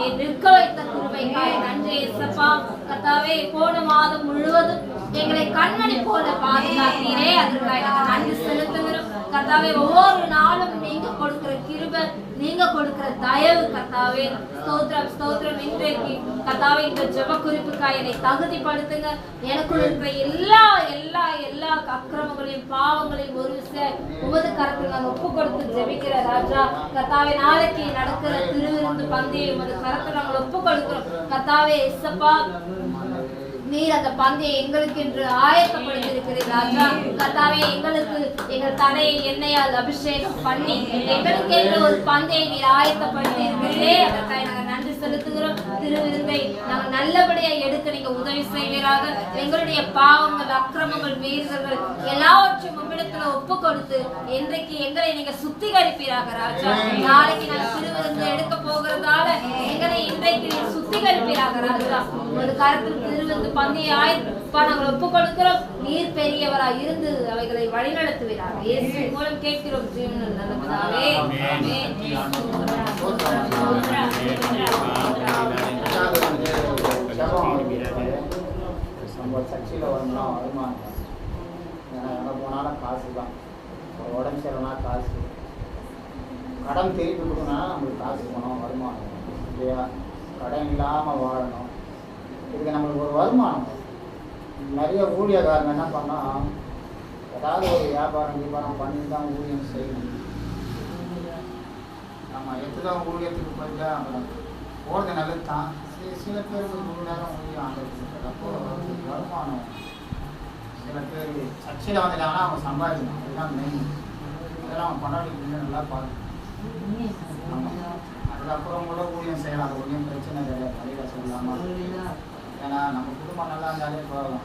நீர் நிற்க வைத்த கிருபைக்காய் நன்றி இயேசப்பா. கர்த்தாவே போன மாதம் முழுவதும் எங்களை கண்மணி போல பாதுகாத்தீரே, அதற்காக நன்றி செலுத்துகிறோம். கர்த்தாவே ஒவ்வொரு நாளும் நீங்க கொடுக்கிற கிருபை, நீங்க கொடுக்கிற தயவு கர்த்தாவே ஸ்தோத்திரம் ஸ்தோத்திரம். இன்றைக்கு கர்த்தாவே இந்த ஜெப குறிப்புக்காய் என்னை தகுதிப்படுத்துங்க. எனக்குள்ள இருக்கிற எல்லா எல்லா எல்லா அக்கிரமங்களையும் பாவங்களையும் ஒரு விஷயம் உமது கரத்தில் நான் ஒப்பு கொடுத்து ஜெபிக்கிற ராஜா. கர்த்தாவே நாளைக்கு நடக்கிற திருவிருந்து பந்தயம் உமது கரத்தில் நாங்கள் ஒப்பு கொடுக்கிறோம். கர்த்தாவே இயேசப்பா, நீர் அந்த பந்தையை எங்களுக்கு என்று ஆயத்தப்படுத்தியிருக்கிறீர் ராஜா. கர்த்தாவே எங்களுக்கு எங்கள் தலையை எண்ணெயால் அபிஷேகம் பண்ணி எங்களுக்கு என்று ஒரு பந்தையை நீர் ஆயத்தப்படுத்தி இருக்கிறீரே, அதற்காக நாங்கள் நன்றி செலுத்துகிறோம். திருவிருந்தை நாங்கள் நல்லபடியா எடுக்க நீங்க உதவி செய்வீராக. எங்களுடைய பாவங்கள் அக்கிரமங்கள் மீறுதல்கள் எல்லாவற்றையும் உம்மிடத்துல ஒப்பு கொடுத்து இன்றைக்கு எங்களை நீங்க சுத்திகரிப்பீராக ராஜா. நாளைக்கு நாங்கள் திருவிருந்து எடுக்க போகிறதால எங்களை இன்றைக்கு நீங்க சுத்திகரிப்பீராக ராஜா. ஒரு கருத்தில் திருவிருந்து பந்தியை ஆயத்தப்பா நாங்கள் ஒப்பு கொடுக்கிறோம். நீர் பெரியவராய் இருந்து அவைகளை வழிநடத்துவீராக. இயேசு மூலம் கேட்கிறோம் ஜீவனில் நல்ல பிதாவே. நம்ம சர்ச்சையில் வரணும்னா வருமானம். ஏன்னா எங்கே போனாலும் காசு தான். ஒரு உடம்பு சரியில்லைனா காசு, கடன் திருப்பி கொடுக்கணும்னா நம்மளுக்கு காசு போகணும், வருமானம் இல்லையா? கடன் இல்லாமல் வாழணும், இதுக்கு நம்மளுக்கு ஒரு வருமானம். நிறைய ஊழியக்காரங்க என்ன பண்ணால் ஏதாவது ஒரு வியாபாரம் பண்ணி தான் ஊழியம் செய்யணும். நம்ம எத்தனை ஊழியத்துக்கு போயிட்டா போகிறது நல்லது தான். சில பேருக்கு 3 நேரம் ஊழியம் ஆகிறது. அப்போ வருமானம் சில பேர் சர்ச்சையில் வந்துட்டாங்கன்னா அவங்க சம்பாதிக்கணும். அதுதான் மெயின். அதெல்லாம் அவங்க கொண்டாடி நல்லா பார்க்கணும். அதுக்கப்புறம் கூட ஊழியம் செய்யலாம். அது ஒன்றும் பிரச்சனை கிடையாது. வழியில் சொல்லலாமா? ஏன்னா நம்ம குடும்பம் நல்லா இருந்தாலே போகலாம்.